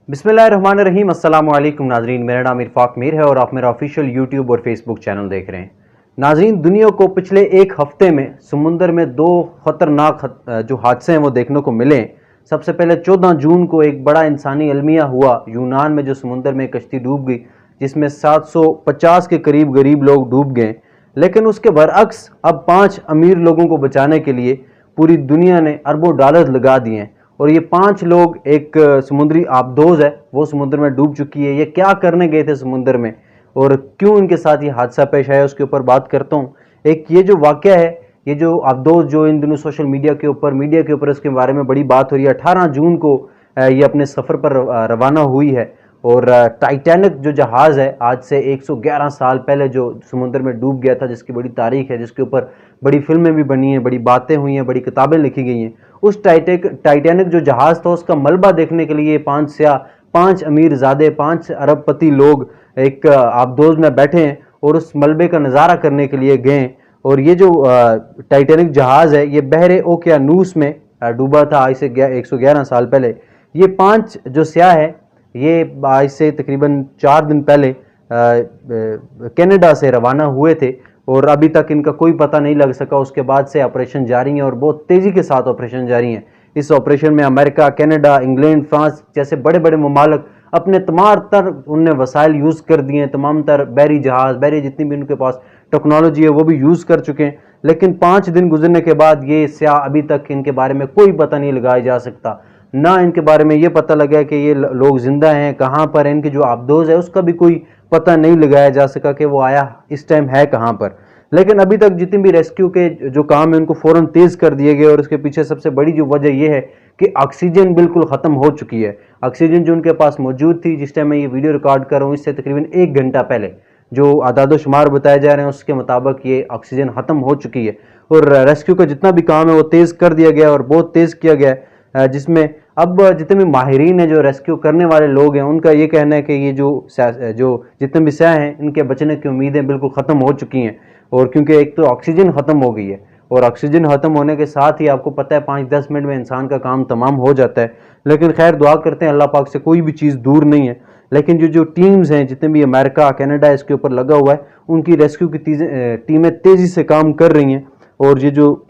बिस्मिल्लाहिर्रहमानिर्रहीम। अस्सलाम वालेकुम नाजरीन, मेरा नाम इरफाक मीर है और आप मेरा ऑफिशियल यूट्यूब और फेसबुक चैनल देख रहे हैं। नाजरीन, दुनिया को पिछले एक हफ्ते में समुंदर में दो खतरनाक जो हादसे हैं वो देखने को मिले। सबसे पहले 14 जून को एक बड़ा इंसानी अलमिया हुआ यूनान में, जो समुंदर में कश्ती डूब गई जिसमें 750 के करीब गरीब लोग डूब गए। लेकिन उसके बरअक्स अब 5 अमीर लोगों को बचाने के लिए पूरी दुनिया ने अरबों डॉलर लगा दिए हैं और ये 5 लोग, एक समुद्री आबदोज है वो समुद्र में डूब चुकी है। ये क्या करने गए थे समुद्र में और क्यों इनके साथ ये हादसा पेश आया, उसके ऊपर बात करता हूँ। एक ये जो वाक़या है, ये जो आबदोज जो इन दिनों सोशल मीडिया के ऊपर इसके बारे में बड़ी बात हो रही है। 18 जून को ये अपने सफ़र पर रवाना हुई है और टाइटैनिक जो जहाज़ है आज से 111 साल पहले जो समुद्र में डूब गया था, जिसकी बड़ी तारीख है, जिसके ऊपर बड़ी फिल्में भी बनी हैं, बड़ी बातें हुई हैं, बड़ी किताबें लिखी गई हैं। उस टाइटैनिक जो जहाज़ था उसका मलबा देखने के लिए 5 स्याह, 5 अमीर ज़ादे, 5 अरबपति लोग एक आबदोज में बैठे हैं और उस मलबे का नज़ारा करने के लिए गए। और ये जो टाइटैनिक जहाज़ है ये बहरे ओकियानूस में डूबा था आज से 111 साल पहले। ये 5 जो स्याह है ये आज से तकरीबन 4 दिन पहले कनाडा से रवाना हुए थे और अभी तक इनका कोई पता नहीं लग सका। उसके बाद से ऑपरेशन जारी है और बहुत तेज़ी के साथ ऑपरेशन जारी है। इस ऑपरेशन में अमेरिका, कनाडा, इंग्लैंड, फ्रांस जैसे बड़े बड़े ममालिक अपने तमाम तर उनने वसाइल यूज़ कर दिए हैं, तमाम तर बहरी जहाज़, बहरी जितनी भी उनके पास टेक्नोलॉजी है वो भी यूज़ कर चुके हैं। लेकिन 5 दिन गुजरने के बाद ये स्याह अभी तक इनके बारे में कोई पता नहीं लगाया जा सकता। ना इनके बारे में ये पता लगा कि ये लोग जिंदा हैं, कहाँ पर इनके जो आबदोज है उसका भी कोई पता नहीं लगाया जा सका कि वो आया इस टाइम है कहाँ पर। लेकिन अभी तक जितने भी रेस्क्यू के जो काम है उनको फ़ौरन तेज़ कर दिए गए और इसके पीछे सबसे बड़ी जो वजह यह है कि ऑक्सीजन बिल्कुल ख़त्म हो चुकी है। ऑक्सीजन जो उनके पास मौजूद थी जिस टाइम मैं ये वीडियो रिकॉर्ड कर रहा हूँ, इससे तकरीबन 1 घंटा पहले जो आदाद शुमार बताए जा रहे हैं उसके मुताबिक ये ऑक्सीजन ख़त्म हो चुकी है और रेस्क्यू का जितना भी काम है वो तेज़ कर दिया गया और बहुत तेज़ किया गया है। जिसमें अब जितने भी माहिरीन हैं, जो रेस्क्यू करने वाले लोग हैं, उनका ये कहना है कि ये जो जितने भी स्याह हैं इनके बचने की उम्मीदें बिल्कुल ख़त्म हो चुकी हैं। और क्योंकि एक तो ऑक्सीजन ख़त्म हो गई है और ऑक्सीजन ख़त्म होने के साथ ही आपको पता है 5-10 मिनट में इंसान का काम तमाम हो जाता है। लेकिन खैर दुआ करते हैं अल्लाह पाक से, कोई भी चीज़ दूर नहीं है। लेकिन जो टीम्स हैं, जितने भी अमेरिका, कनाडा इसके ऊपर लगा हुआ है, उनकी रेस्क्यू की टीमें तेज़ी से काम कर रही हैं। और ये जो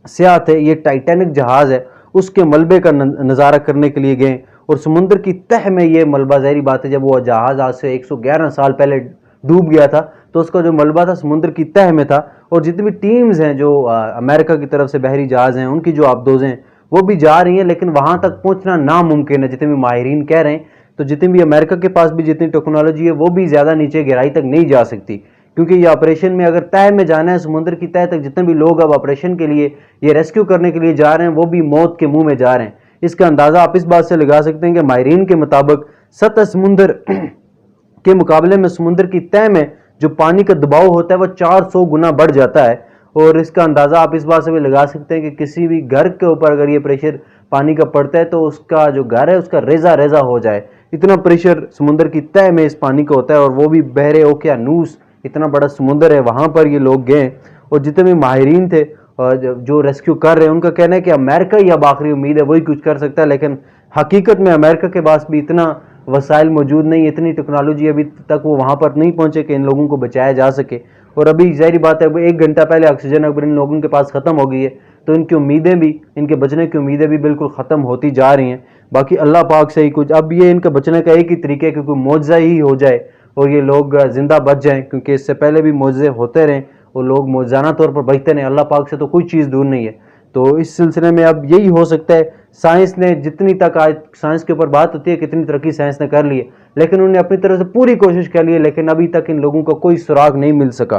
स्याह थे ये टाइटैनिक जहाज़ है उसके मलबे का नज़ारा करने के लिए गए और समुद्र की तह में ये मलबा, ज़ाहिर बात है जब वो जहाज़ आज से 111 साल पहले डूब गया था तो उसका जो मलबा था समुद्र की तह में था। और जितनी भी टीम्स हैं जो अमेरिका की तरफ से बहरी जहाज़ हैं उनकी जो आबदोज़ हैं वो भी जा रही हैं, लेकिन वहाँ तक पहुँचना नामुमकिन है जितने भी माहिरीन कह रहे हैं। तो जितनी भी अमेरिका के पास भी जितनी टेक्नोलॉजी है वो भी ज़्यादा नीचे गहराई तक नहीं जा सकती, क्योंकि ये ऑपरेशन में अगर तह में जाना है, समुद्र की तह तक जितने भी लोग अब ऑपरेशन के लिए ये रेस्क्यू करने के लिए जा रहे हैं वो भी मौत के मुंह में जा रहे हैं। इसका अंदाज़ा आप इस बात से लगा सकते हैं कि माहिरीन के मुताबिक सतह समुंदर के मुकाबले में समुद्र की तह में जो पानी का दबाव होता है वो 400 गुना बढ़ जाता है। और इसका अंदाज़ा आप इस बात से भी लगा सकते हैं कि किसी भी घर के ऊपर अगर ये प्रेशर पानी का पड़ता है तो उसका जो घर है उसका रेजा रेजा हो जाए, इतना प्रेशर समुद्र की तह में इस पानी का होता है। और वो भी बहरे ओकियानूस, इतना बड़ा समुंदर है, वहाँ पर ये लोग गए। और जितने भी माहिरीन थे और जो रेस्क्यू कर रहे हैं उनका कहना है कि अमेरिका ही अब आखिरी उम्मीद है, वही कुछ कर सकता है। लेकिन हकीकत में अमेरिका के पास भी इतना वसाइल मौजूद नहीं, इतनी टेक्नोलॉजी अभी तक वो वहाँ पर नहीं पहुँचे कि इन लोगों को बचाया जा सके। और अभी ज़ाहिर बात है 1 घंटा पहले ऑक्सीजन अगर इन लोगों के पास ख़त्म हो गई है तो इनकी उम्मीदें भी, इनके बचने की उम्मीदें भी बिल्कुल ख़त्म होती जा रही हैं। बाकी अल्लाह पाक से ही कुछ, अब ये इनका बचने का एक ही तरीका है कि कोई मौजज़ा ही हो जाए और ये लोग ज़िंदा बच जाएं, क्योंकि इससे पहले भी मौजज़े होते रहें और लोग मौजज़ाना तौर पर बचते रहें। अल्लाह पाक से तो कोई चीज़ दूर नहीं है। तो इस सिलसिले में अब यही हो सकता है। साइंस ने जितनी तक, आज साइंस के ऊपर बात होती है कितनी तरक्की साइंस ने कर ली है, लेकिन उन्होंने अपनी तरफ से पूरी कोशिश कर ली है, लेकिन अभी तक इन लोगों का कोई सुराग नहीं मिल सका।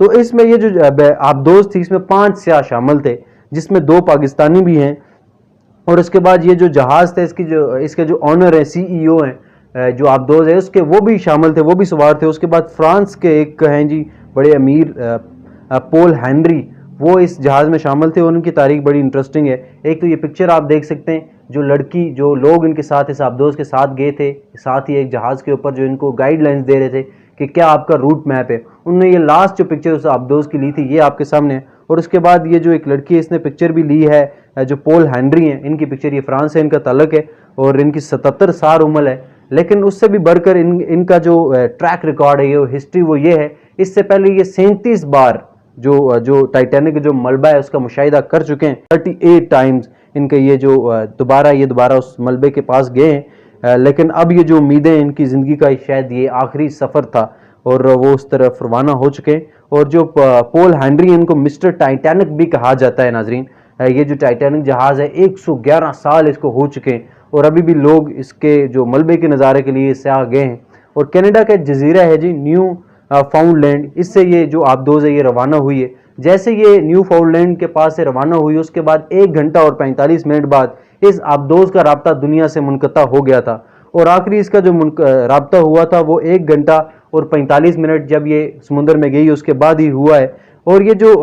तो इसमें ये जो आबदोज थी इसमें 5 स्याह शामिल थे, जिसमें 2 पाकिस्तानी भी हैं। और उसके बाद ये जो जहाज़ था इसके जो ऑनर है, CEO हैं, जो आबदोज है उसके, वो भी शामिल थे, वो भी सवार थे। उसके बाद फ्रांस के एक हैं जी बड़े अमीर पोल हेनरी, वो इस जहाज़ में शामिल थे और उनकी तारीख बड़ी इंटरेस्टिंग है। एक तो ये पिक्चर आप देख सकते हैं, जो लड़की, जो लोग इनके साथ, इस आबदोज के साथ गए थे, साथ ही एक जहाज़ के ऊपर जो इनको गाइडलाइंस दे रहे थे कि क्या आपका रूट मैप है, उन्होंने ये लास्ट जो पिक्चर उस आबदोज की ली थी ये आपके सामने है। और उसके बाद ये जो एक लड़की है इसने पिक्चर भी ली है जो पॉल हेनरी हैं, इनकी पिक्चर, ये फ्रांस से इनका ताल्लुक है और इनकी 77 साल उम्र है। लेकिन उससे भी बढ़कर इनका जो ट्रैक रिकॉर्ड है, ये हिस्ट्री वो ये है, इससे पहले ये 37 बार जो टाइटैनिक जो मलबा है उसका मुशाहिदा कर चुके हैं। 38 टाइम्स इनके ये जो दोबारा उस मलबे के पास गए हैं। लेकिन अब ये जो उम्मीदें इनकी ज़िंदगी का शायद ये आखिरी सफ़र था और वो उस तरफ रवाना हो चुके हैं। और जो पॉल हेनरी, इनको मिस्टर टाइटैनिक भी कहा जाता है नाजरीन। ये जो टाइटैनिक जहाज़ है 111 साल इसको हो चुके हैं और अभी भी लोग इसके जो मलबे के नज़ारे के लिए इससे आ गए हैं। और कनाडा का जजीरा है जी न्यू फाउंडलैंड, इससे ये जो आबदोज़ है ये रवाना हुई है। जैसे ये न्यू फाउंडलैंड के पास से रवाना हुई, उसके बाद 1 घंटा और 45 मिनट बाद इस आबदोज़ का राब्ता दुनिया से मुनक़ता हो गया था। और आखिरी इसका जो राब्ता हुआ था वो 1 घंटा और 45 मिनट जब ये समुद्र में गई उसके बाद ही हुआ है। और ये जो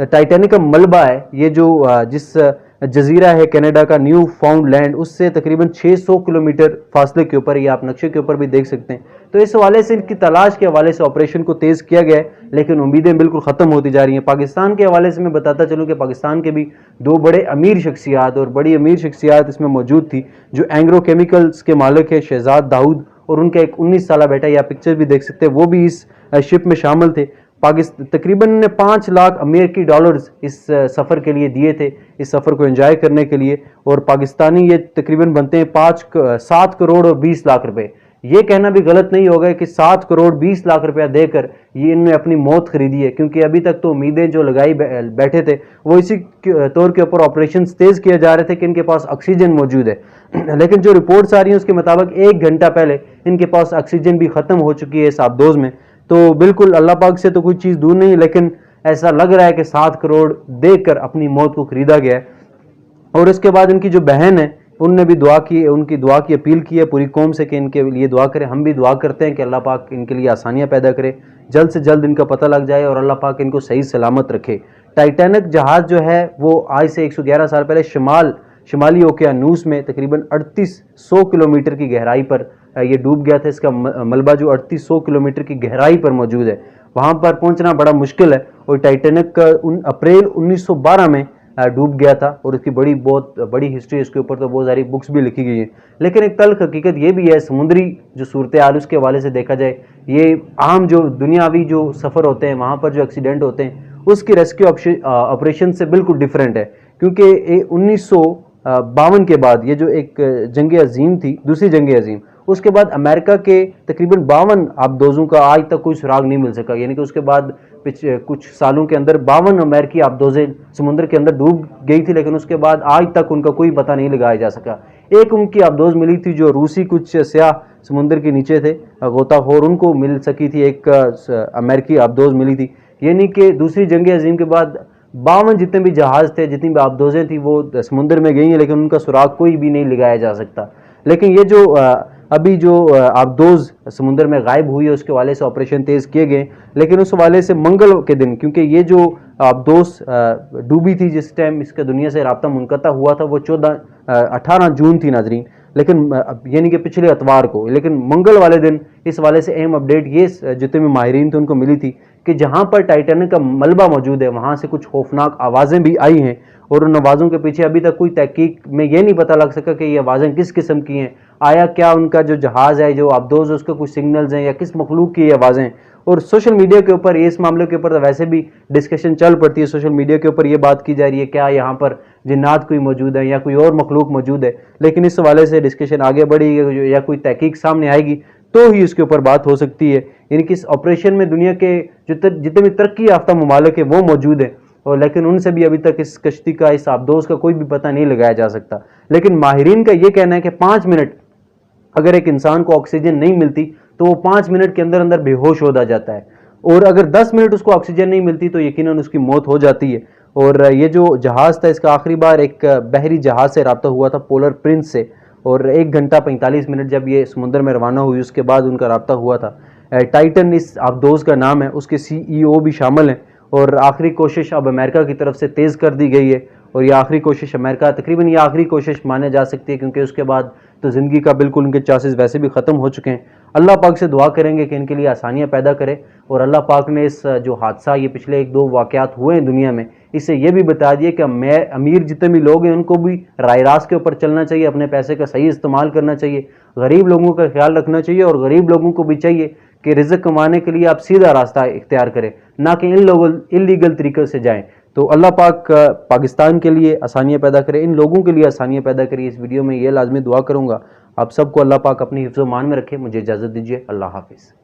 टाइटैनिक का मलबा है, ये जो जिस जजीरा है कनाडा का न्यू फाउंडलैंड, उससे तकरीबन 600 किलोमीटर फासले के ऊपर, ये आप नक्शे के ऊपर भी देख सकते हैं। तो इस हवाले से इनकी तलाश के हवाले से ऑपरेशन को तेज़ किया गया है, लेकिन उम्मीदें बिल्कुल ख़त्म होती जा रही हैं। पाकिस्तान के हवाले से मैं बताता चलूँ कि पाकिस्तान के भी 2 बड़े अमीर शख्सियात और बड़ी अमीर शख्सियात इसमें मौजूद थी। जो एंग्रो केमिकल्स के मालिक है शहजाद दाऊद, और उनका एक 19 साल बेटा, या पिक्चर भी देख सकते हैं, वो भी इस शिप में शामिल थे। तकरीबन 5 लाख अमेरिकी डॉलर्स इस सफ़र के लिए दिए थे, इस सफ़र को एंजॉय करने के लिए। और पाकिस्तानी ये तकरीबन बनते हैं 7 करोड़ और 20 लाख रुपए। ये कहना भी गलत नहीं होगा कि 7 करोड़ 20 लाख रुपया देकर ये इनने अपनी मौत खरीदी है, क्योंकि अभी तक तो उम्मीदें जो लगाई बैठे थे वो इसी तौर के ऊपर ऑपरेशन तेज़ किए जा रहे थे कि इनके पास ऑक्सीजन मौजूद है। लेकिन जो रिपोर्ट्स आ रही हैं उसके मुताबिक 1 घंटा पहले इनके पास ऑक्सीजन भी ख़त्म हो चुकी है इस आबदोज़ में। तो बिल्कुल अल्लाह पाक से तो कोई चीज़ दूर नहीं, लेकिन ऐसा लग रहा है कि 7 करोड़ देकर अपनी मौत को खरीदा गया है। और इसके बाद इनकी जो बहन है उनने भी दुआ की, उनकी दुआ की अपील की है पूरी कौम से कि इनके लिए दुआ करें। हम भी दुआ करते हैं कि अल्लाह पाक इनके लिए आसानियाँ पैदा करे, जल्द से जल्द इनका पता लग जाए और अल्लाह पाक इनको सही सलामत रखे। टाइटैनिक जहाज़ जो है वो आज से 111 साल पहले शिमाली ओकियानूस में तकरीबन 3800 किलोमीटर की गहराई पर ये डूब गया था। इसका मलबा जो 3800 किलोमीटर की गहराई पर मौजूद है, वहाँ पर पहुँचना बड़ा मुश्किल है। और टाइटैनिक अप्रैल 1912 में डूब गया था और इसकी बहुत बड़ी हिस्ट्री, इसके ऊपर तो बहुत सारी बुक्स भी लिखी गई हैं। लेकिन एक तल्ख हकीकत ये भी है, समुद्री जो सूरत हाल उसके हवाले से देखा जाए, ये आम जो दुनियावी जो सफ़र होते हैं वहाँ पर जो एक्सीडेंट होते हैं उसकी रेस्क्यू ऑपरेशन से बिल्कुल डिफरेंट है। क्योंकि 1952 के बाद ये जो एक जंग अजीम थी, दूसरी जंग अजीम, उसके बाद अमेरिका के तकरीबन 52 आबदोज़ों का आज तक कोई सुराग नहीं मिल सका। यानी कि उसके बाद कुछ सालों के अंदर 52 अमेरिकी आबदोज़ें समुद्र के अंदर डूब गई थी, लेकिन उसके बाद आज तक उनका कोई पता नहीं लगाया जा सका। एक उनकी आबदोज़ मिली थी जो रूसी कुछ स्याह समुद्र के नीचे थे, गोताखोर, उनको मिल सकी थी। एक अमेरिकी आबदोज़ मिली थी। यानी कि दूसरी जंग अजीम के बाद 52 जितने भी जहाज़ थे, जितनी भी आबदोज़ें थी, वो समुद्र में गई हैं, लेकिन उनका सुराग कोई भी नहीं लगाया जा सकता। लेकिन ये जो अभी जो आबदोज़ समुद्र में गायब हुई है उसके वाले से ऑपरेशन तेज़ किए गए। लेकिन उस वाले से मंगल के दिन, क्योंकि ये जो आबदोज़ डूबी थी जिस टाइम इसका दुनिया से राब्ता मुनक़ता हुआ था वो 18 जून थी नाजरीन, लेकिन यानी कि पिछले इतवार को। लेकिन मंगल वाले दिन इस वाले से अहम अपडेट ये जितने भी माहिरीन थे उनको मिली थी कि जहाँ पर टाइटैनिक का मलबा मौजूद है वहाँ से कुछ खौफनाक आवाज़ें भी आई हैं, और उन आवाज़ों के पीछे अभी तक कोई तहकीक में ये नहीं पता लग सका कि ये आवाज़ें किस किस्म की हैं। आया क्या उनका जो जहाज़ है, जो आबदोज़, उसके कुछ सिग्नल्स हैं, या किस मखलूक की ये आवाज़ें। और सोशल मीडिया के ऊपर इस मामले के ऊपर तो वैसे भी डिस्कशन चल पड़ती है, सोशल मीडिया के ऊपर ये बात की जा रही है क्या यहाँ पर जिन्नात कोई मौजूद है या कोई और मखलूक मौजूद है। लेकिन इस हवाले से डिस्कशन आगे बढ़ेगी या कोई तहकीक सामने आएगी तो ही इसके ऊपर बात हो सकती है। यानी कि इस ऑपरेशन में दुनिया के जितने भी तरक्की याफ्ता ममालिक है वो मौजूद है, और लेकिन उनसे भी अभी तक इस कश्ती का, इस आबदोज़ का कोई भी पता नहीं लगाया जा सकता। लेकिन माहिरीन का ये कहना है कि 5 मिनट अगर एक इंसान को ऑक्सीजन नहीं मिलती तो वो 5 मिनट के अंदर अंदर बेहोश हो जाता है, और अगर 10 मिनट उसको ऑक्सीजन नहीं मिलती तो यकीनन उसकी मौत हो जाती है। और ये जो जहाज़ था इसका आखिरी बार एक बहरी जहाज़ से रब्ता हुआ था, पोलर प्रिंस से, और 1 घंटा 45 मिनट जब ये समुद्र में रवाना हुई उसके बाद उनका रब्ता हुआ था। टाइटन इस आबदोज़ का नाम है, उसके CEO भी शामिल हैं। और आखिरी कोशिश अब अमेरिका की तरफ से तेज़ कर दी गई है, और ये आखिरी कोशिश अमेरिका, तकरीबन ये आखिरी कोशिश माने जा सकती है, क्योंकि उसके बाद तो ज़िंदगी का बिल्कुल उनके चांसेस वैसे भी ख़त्म हो चुके हैं। अल्लाह पाक से दुआ करेंगे कि इनके लिए आसानियाँ पैदा करे। और अल्लाह पाक ने इस जो हादसा ये पिछले 1-2 वाक़यात हुए हैं दुनिया में, इससे ये भी बता दिया कि मैं अमीर जितने भी लोग हैं उनको भी राय रास्त के ऊपर चलना चाहिए, अपने पैसे का सही इस्तेमाल करना चाहिए, गरीब लोगों का ख्याल रखना चाहिए और गरीब लोगों को भी चाहिए कि रिज़्क़ कमाने के लिए आप सीधा रास्ता इख्तियार करें, ना कि इन लोगों इल्लीगल तरीक़े से जाएं। तो अल्लाह पाक पाकिस्तान के लिए आसानियाँ पैदा करे, इन लोगों के लिए आसानियाँ पैदा करिए। इस वीडियो में ये लाजमी दुआ करूँगा। आप सबको अल्लाह पाक अपनी हिफ्ज़-ओ-मान में रखे। मुझे इजाज़त दीजिए। अल्लाह हाफ़िज़।